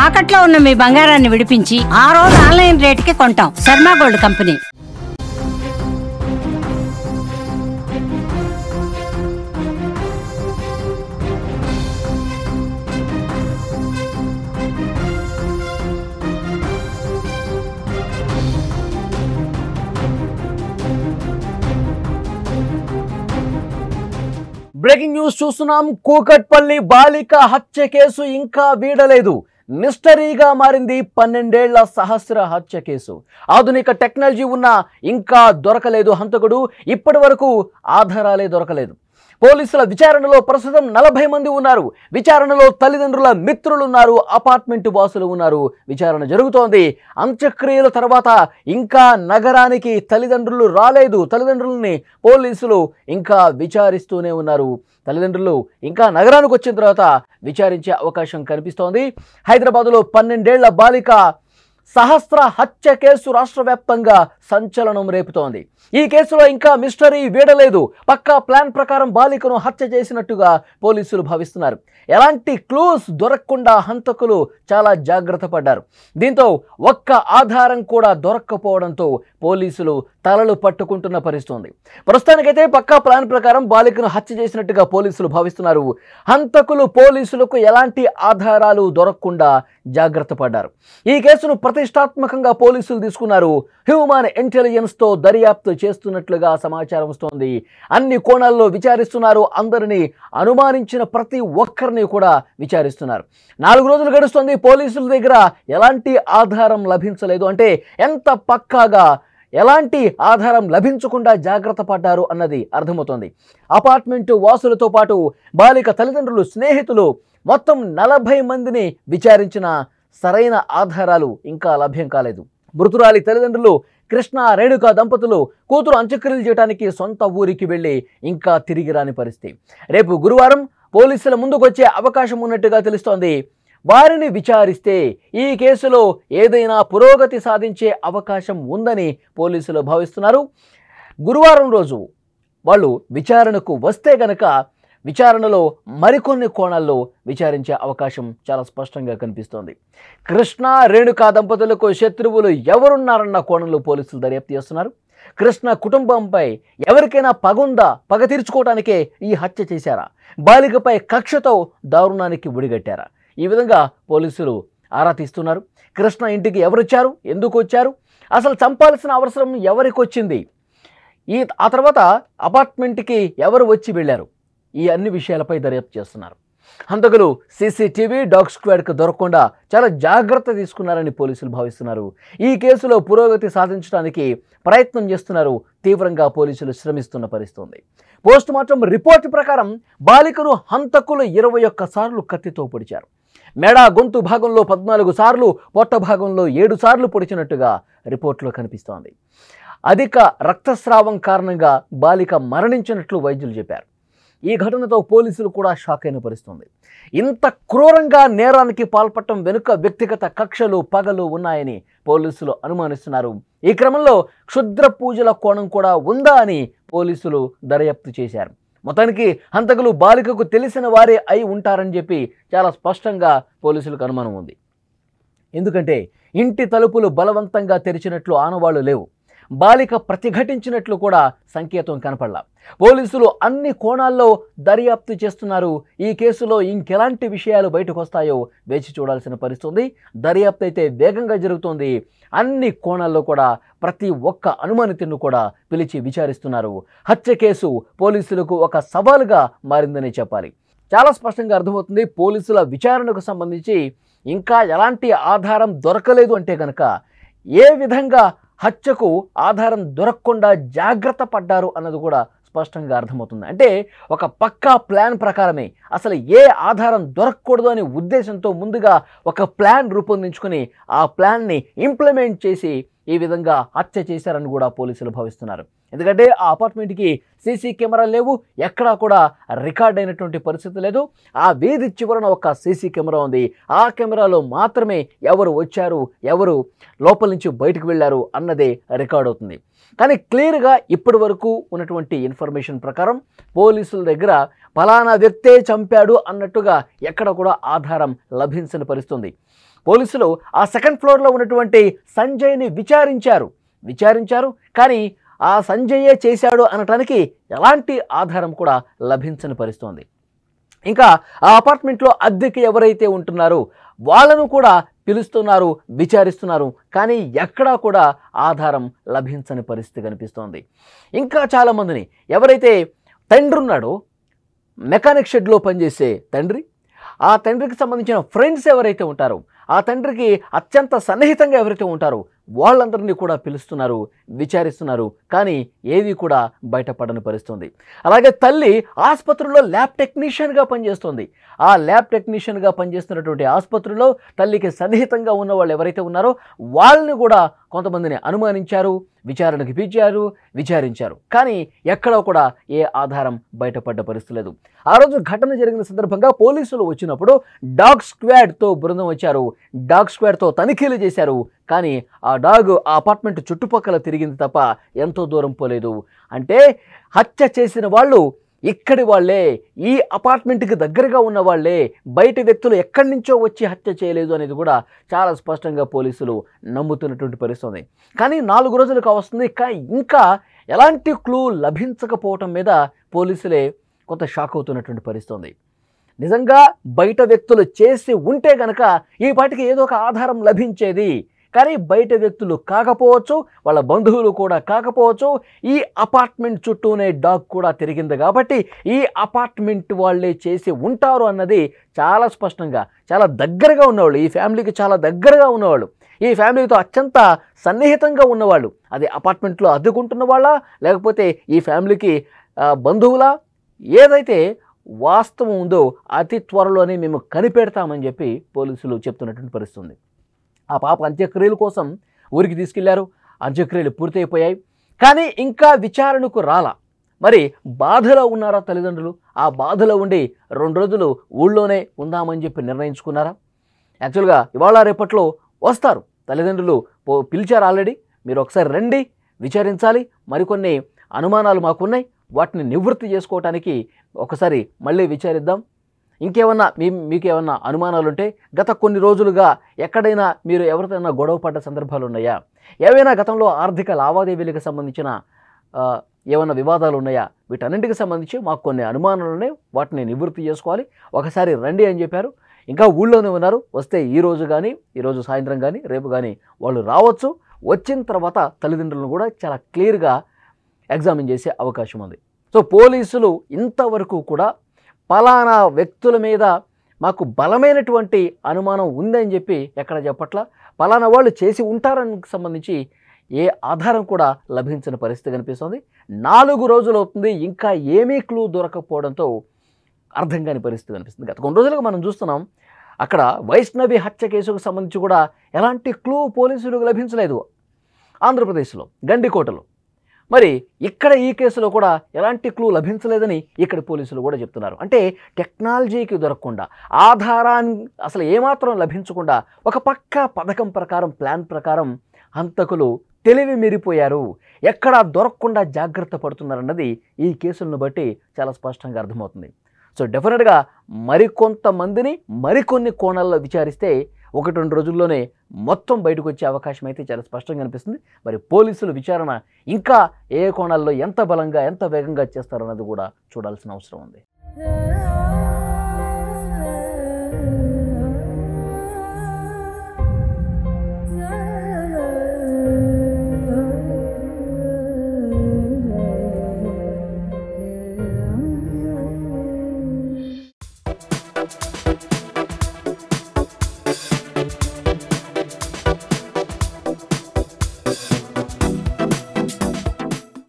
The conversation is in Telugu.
తాకట్లో ఉన్న మీ బంగారాన్ని విడిపించి ఆ రోజు ఆన్లైన్ రేటుకి కొంటాం. Sharma gold company. Breaking news చూస్తున్నాం. కూకట్పల్లి బాలిక హత్య కేసు ఇంకా వీడలేదు. మిస్టరీగా మారింది 12 ఏళ్ల సహస్ర హత్య కేసు. ఆధునిక టెక్నాలజీ ఉన్నా ఇంకా దొరకలేదు హంతకుడు. ఇప్పటి వరకు ఆధారాలే దొరకలేదు. పోలీసుల విచారణలో ప్రస్తుతం 40 మంది ఉన్నారు. విచారణలో తల్లిదండ్రుల మిత్రులు ఉన్నారు, అపార్ట్మెంట్ వాసులు ఉన్నారు. విచారణ జరుగుతోంది. అంత్యక్రియల తర్వాత ఇంకా నగరానికి తల్లిదండ్రులు రాలేదు. తల్లిదండ్రులని పోలీసులు ఇంకా విచారిస్తూనే ఉన్నారు. తల్లిదండ్రులు ఇంకా నగరానికి వచ్చిన తర్వాత విచారించే అవకాశం కనిపిస్తోంది. హైదరాబాదులో 12 ఏళ్ల బాలిక సహస్ర హత్య కేసు రాష్ట్ర వ్యాప్తంగా సంచలనం రేపుతోంది. ఈ కేసులో ఇంకా మిస్టరీ వీడలేదు. పక్కా ప్లాన్ ప్రకారం బాలికను హత్య చేసినట్టుగా పోలీసులు భావిస్తున్నారు. ఎలాంటి క్లూస్ దొరకకుండా హంతకులు చాలా జాగ్రత్త పడ్డారు. దీంతో ఒక్క ఆధారం కూడా దొరక్కపోవడంతో పోలీసులు తలలు పట్టుకుంటున్న పరిస్థితి. ప్రస్తుతానికైతే పక్కా ప్లాన్ ప్రకారం బాలికను హత్య చేసినట్టుగా పోలీసులు భావిస్తున్నారు. హంతకులు పోలీసులకు ఎలాంటి ఆధారాలు దొరకకుండా జాగ్రత్త పడ్డారు. ఈ కేసును ప్రతిష్టాత్మకంగా పోలీసులు తీసుకున్నారు. హ్యూమన్ ఇంటెలిజెన్స్తో దర్యాప్తు చేస్తున్నట్లుగా సమాచారం వస్తోంది. అన్ని కోణాల్లో విచారిస్తున్నారు. అందరినీ అనుమానించిన ప్రతి ఒక్కరిని కూడా విచారిస్తున్నారు. 4 రోజులు గడుస్తుంది. పోలీసుల దగ్గర ఎలాంటి ఆధారం లభించలేదు. అంటే ఎంత పక్కాగా ఎలాంటి ఆధారం లభించకుండా జాగ్రత్త పడ్డారు అన్నది అర్థమవుతోంది. అపార్ట్మెంటు వాసులతో పాటు బాలిక తల్లిదండ్రులు, స్నేహితులు మొత్తం 40 మందిని విచారించిన సరైన ఆధారాలు ఇంకా లభ్యం కాలేదు. మృతురాలి తల్లిదండ్రులు కృష్ణ, రేణుక దంపతులు కూతురు అంత్యక్రియలు చేయడానికి సొంత ఊరికి వెళ్ళి ఇంకా తిరిగి రాని పరిస్థితి. రేపు గురువారం పోలీసుల ముందుకు వచ్చే అవకాశం ఉన్నట్టుగా తెలుస్తోంది. వారిని విచారిస్తే ఈ కేసులో ఏదైనా పురోగతి సాధించే అవకాశం ఉందని పోలీసులు భావిస్తున్నారు. గురువారం రోజు వాళ్ళు విచారణకు వస్తే గనక విచారణలో మరికొన్ని కోణాల్లో విచారించే అవకాశం చాలా స్పష్టంగా కనిపిస్తోంది. కృష్ణ, రేణుక దంపతులకు శత్రువులు ఎవరున్నారన్న కోణంలో పోలీసులు దర్యాప్తు చేస్తున్నారు. కృష్ణ కుటుంబంపై ఎవరికైనా పగుందా, పగ తీర్చుకోవడానికే ఈ హత్య చేశారా, బాలికపై కక్షతో దారుణానికి ఒడిగట్టారా? ఈ విధంగా పోలీసులు ఆరా తీస్తున్నారు. కృష్ణ ఇంటికి ఎవరొచ్చారు, ఎందుకు వచ్చారు, అసలు చంపాల్సిన అవసరం ఎవరికి వచ్చింది, ఆ తర్వాత అపార్ట్మెంట్కి ఎవరు వచ్చి వెళ్ళారు, ఈ అన్ని విషయాలపై దర్యాప్తు చేస్తున్నారు. హంతకులు సీసీటీవీ, డాగ్ స్క్వాడ్కు దొరకకుండా చాలా జాగ్రత్త తీసుకున్నారని పోలీసులు భావిస్తున్నారు. ఈ కేసులో పురోగతి సాధించడానికి ప్రయత్నం చేస్తున్నారు. తీవ్రంగా పోలీసులు శ్రమిస్తున్న పరిస్థితి. పోస్ట్ మార్టం రిపోర్టు ప్రకారం బాలికను హంతకులు 21 సార్లు కత్తితో పొడిచారు. మెడ, గొంతు భాగంలో 14 సార్లు, పొట్ట భాగంలో 7 సార్లు పొడిచినట్టుగా రిపోర్టులో కనిపిస్తోంది. అధిక రక్తస్రావం కారణంగా బాలిక మరణించినట్లు వైద్యులు చెప్పారు. ఈ ఘటనతో పోలీసులు కూడా షాక్ అయిన పరిస్థితి. ఇంత క్రూరంగా నేరానికి పాల్పడటం వెనుక వ్యక్తిగత కక్షలు, పగలు ఉన్నాయని పోలీసులు అనుమానిస్తున్నారు. ఈ క్రమంలో క్షుద్ర పూజల కోణం కూడా ఉందా అని పోలీసులు దర్యాప్తు చేశారు. మొత్తానికి హంతకులు బాలికకు తెలిసిన వారే అయి ఉంటారని చెప్పి చాలా స్పష్టంగా పోలీసులకు అనుమానం ఉంది. ఎందుకంటే ఇంటి తలుపులు బలవంతంగా తెరిచినట్లు ఆనవాళ్లు లేవు. బాలిక ప్రతిఘటించినట్లు కూడా సంకేతం కనపడలా. పోలీసులు అన్ని కోణాల్లో దర్యాప్తు చేస్తున్నారు. ఈ కేసులో ఇంకెలాంటి విషయాలు బయటకు వస్తాయో వేచి చూడాల్సిన పరిస్థితి. దర్యాప్తు అయితే వేగంగా జరుగుతోంది. అన్ని కోణాల్లో కూడా ప్రతి ఒక్క అనుమానితులను కూడా పిలిచి విచారిస్తున్నారు. హత్య కేసు పోలీసులకు ఒక సవాలుగా మారిందని చెప్పాలి. చాలా స్పష్టంగా అర్థమవుతుంది. పోలీసుల విచారణకు సంబంధించి ఇంకా ఎలాంటి ఆధారం దొరకలేదు అంటే కనుక ఏ విధంగా హత్యకు ఆధారం దొరకకుండా జాగ్రత్త పడ్డారు అన్నది కూడా స్పష్టంగా అర్థమవుతుంది. అంటే ఒక పక్కా ప్లాన్ ప్రకారమే, అసలు ఏ ఆధారం దొరకకూడదు అనే ఉద్దేశంతో ముందుగా ఒక ప్లాన్ రూపొందించుకొని ఆ ప్లాన్ని ఇంప్లిమెంట్ చేసి ఈ విధంగా హత్య చేశారని కూడా పోలీసులు భావిస్తున్నారు. ఎందుకంటే ఆ అపార్ట్మెంట్కి సీసీ కెమెరాలు లేవు, ఎక్కడా కూడా రికార్డ్ అయినటువంటి పరిస్థితి లేదు. ఆ వీధి చివరన ఒక సీసీ కెమెరా ఉంది. ఆ కెమెరాలో మాత్రమే ఎవరు వచ్చారు, ఎవరు లోపల నుంచి బయటకు వెళ్ళారు అన్నదే రికార్డ్ అవుతుంది. కానీ క్లియర్గా ఇప్పటి వరకు ఉన్నటువంటి ఇన్ఫర్మేషన్ ప్రకారం పోలీసుల దగ్గర ఫలానా వ్యక్తే చంపాడు అన్నట్టుగా ఎక్కడ కూడా ఆధారం లభించని పరిస్థితుంది. పోలీసులు ఆ సెకండ్ ఫ్లోర్లో ఉన్నటువంటి సంజయ్ని విచారించారు కానీ ఆ సంజయ్యే చేశాడు అనటానికి ఎలాంటి ఆధారం కూడా లభించని పరిస్థితుంది. ఇంకా ఆ అపార్ట్మెంట్లో అద్దెకి ఎవరైతే ఉంటున్నారో వాళ్ళను కూడా పిలుస్తున్నారు, విచారిస్తున్నారు, కానీ ఎక్కడా కూడా ఆధారం లభించని పరిస్థితి కనిపిస్తోంది. ఇంకా చాలామందిని, ఎవరైతే తండ్రి ఉన్నాడో మెకానిక్ షెడ్లో పనిచేసే తండ్రి, ఆ తండ్రికి సంబంధించిన ఫ్రెండ్స్ ఎవరైతే ఉంటారో, ఆ తండ్రికి అత్యంత సన్నిహితంగా ఎవరైతే ఉంటారో వాళ్ళందరినీ కూడా పిలుస్తున్నారు, విచారిస్తున్నారు, కానీ ఏది కూడా బయటపడని పరిస్థితుంది. అలాగే తల్లి ఆసుపత్రిలో ల్యాబ్ టెక్నీషియన్గా పనిచేస్తుంది. ఆ ల్యాబ్ టెక్నీషియన్గా పనిచేస్తున్నటువంటి ఆసుపత్రిలో తల్లికి సన్నిహితంగా ఉన్న వాళ్ళు ఎవరైతే ఉన్నారో వాళ్ళని కూడా కొంతమందిని అనుమానించారు, విచారణకు విచారించారు, కానీ ఎక్కడా కూడా ఏ ఆధారం బయటపడ్డ పరిస్థితి లేదు. ఆ రోజు ఘటన జరిగిన సందర్భంగా పోలీసులు వచ్చినప్పుడు డాగ్ స్క్వాడ్తో బృందం వచ్చారు, డాగ్ స్క్వాడ్తో తనిఖీలు చేశారు, కానీ ఆ డాగ్ ఆ అపార్ట్మెంట్ చుట్టుపక్కల తిరిగింది తప్ప ఎంతో దూరం పోలేదు. అంటే హత్య చేసిన వాళ్ళు ఇక్కడి వాళ్ళే, ఈ అపార్ట్మెంట్కి దగ్గరగా ఉన్న వాళ్ళే, బయట వ్యక్తులు ఎక్కడి నుంచో వచ్చి హత్య చేయలేదు అనేది కూడా చాలా స్పష్టంగా పోలీసులు నమ్ముతున్నటువంటి పరిస్థితి. కానీ 4 రోజులు కావస్తుంది, ఇంకా ఎలాంటి క్లూ లభించకపోవటం మీద పోలీసులే కొంత షాక్ అవుతున్నటువంటి పరిస్థితి. నిజంగా బయట వ్యక్తులు చేసి ఉంటే గనక ఈ పాటికి ఏదో ఒక ఆధారం లభించేది, కానీ బయట వ్యక్తులు కాకపోవచ్చు, వాళ్ళ బంధువులు కూడా కాకపోవచ్చు, ఈ అపార్ట్మెంట్ చుట్టూనే డాగ్ కూడా తిరిగింది కాబట్టి ఈ అపార్ట్మెంట్ వాళ్ళే చేసి ఉంటారు అన్నది చాలా స్పష్టంగా, చాలా దగ్గరగా ఉన్నవాళ్ళు, ఈ ఫ్యామిలీకి చాలా దగ్గరగా ఉన్నవాళ్ళు, ఈ ఫ్యామిలీతో అత్యంత సన్నిహితంగా ఉన్నవాళ్ళు, అది అపార్ట్మెంట్లో అద్దెకుంటున్న వాళ్ళ లేకపోతే ఈ ఫ్యామిలీకి బంధువులా, ఏదైతే వాస్తవం ఉందో అతి త్వరలోనే మేము కనిపెడతామని చెప్పి పోలీసులు చెప్తున్నటువంటి పరిస్థితి. ఆ పాప అంత్యక్రియల కోసం ఊరికి తీసుకెళ్లారు, అంత్యక్రియలు పూర్తయిపోయాయి, కానీ ఇంకా విచారణకు రాలా. మరి బాధలో ఉన్నారా తల్లిదండ్రులు? ఆ బాధలో ఉండి 2 రోజులు ఊళ్ళోనే ఉందామని చెప్పి నిర్ణయించుకున్నారా? యాక్చువల్గా ఇవాళ రేపట్లో వస్తారు తల్లిదండ్రులు, పిలిచారు ఆల్రెడీ, మీరు ఒకసారి రండి, విచారించాలి, మరికొన్ని అనుమానాలు మాకున్నాయి, వాటిని నివృత్తి చేసుకోవటానికి ఒకసారి మళ్ళీ విచారిద్దాం, ఇంకేమన్నా మీకేమన్నా అనుమానాలు ఉంటే గత కొన్ని రోజులుగా ఎక్కడైనా మీరు ఎవరితోనైనా గొడవ పడ్డ సందర్భాలు ఉన్నాయా, ఏవైనా గతంలో ఆర్థిక లావాదేవీలకు సంబంధించిన ఏమైనా వివాదాలు ఉన్నాయా, వీటన్నింటికి సంబంధించి మాకు కొన్ని అనుమానాలు ఉన్నాయి, వాటిని నివృత్తి చేసుకోవాలి, ఒకసారి రండి అని చెప్పారు. ఇంకా ఊళ్ళోనే ఉన్నారు, వస్తే ఈరోజు సాయంత్రం కానీ రేపు కానీ వాళ్ళు రావచ్చు. వచ్చిన తర్వాత తల్లిదండ్రులను కూడా చాలా క్లియర్గా ఎగ్జామిన్ చేసే అవకాశం ఉంది. సో పోలీసులు ఇంతవరకు కూడా పలానా వ్యక్తుల మీద మాకు బలమైనటువంటి అనుమానం ఉందని చెప్పి ఎక్కడ చెప్పట్లా, పలానా వాళ్ళు చేసి ఉంటారని సంబంధించి ఏ ఆధారం కూడా లభించిన పరిస్థితి కనిపిస్తుంది. 4 రోజులు అవుతుంది, ఇంకా ఏమీ క్లూ దొరకపోవడంతో అర్థం కాని పరిస్థితి కనిపిస్తుంది. గత కొన్ని రోజులుగా మనం చూస్తున్నాం, అక్కడ వైష్ణవి హత్య కేసుకు సంబంధించి కూడా ఎలాంటి క్లూ పోలీసులకు లభించలేదు. ఆంధ్రప్రదేశ్లో గండికోటలో, మరి ఇక్కడ ఈ కేసులో కూడా ఎలాంటి క్లూ లభించలేదని ఇక్కడ పోలీసులు కూడా చెప్తున్నారు. అంటే టెక్నాలజీకి దొరకకుండా, ఆధారాన్ని అసలు ఏమాత్రం లభించకుండా ఒక పక్క పథకం ప్రకారం, ప్లాన్ ప్రకారం హంతకులు తెలివి మీరిపోయారు, ఎక్కడా దొరకకుండా జాగ్రత్త పడుతున్నారన్నది ఈ కేసులను బట్టి చాలా స్పష్టంగా అర్థమవుతుంది. సో డెఫినెట్గా మరికొంతమందిని మరికొన్ని కోణాల్లో విచారిస్తే 1-2 రోజుల్లోనే మొత్తం బయటకు వచ్చే అవకాశం అయితే చాలా స్పష్టంగా అనిపిస్తుంది. మరి పోలీసులు విచారణ ఇంకా ఏ కోణాల్లో ఎంత బలంగా, ఎంత వేగంగా చేస్తారన్నది కూడా చూడాల్సిన అవసరం ఉంది.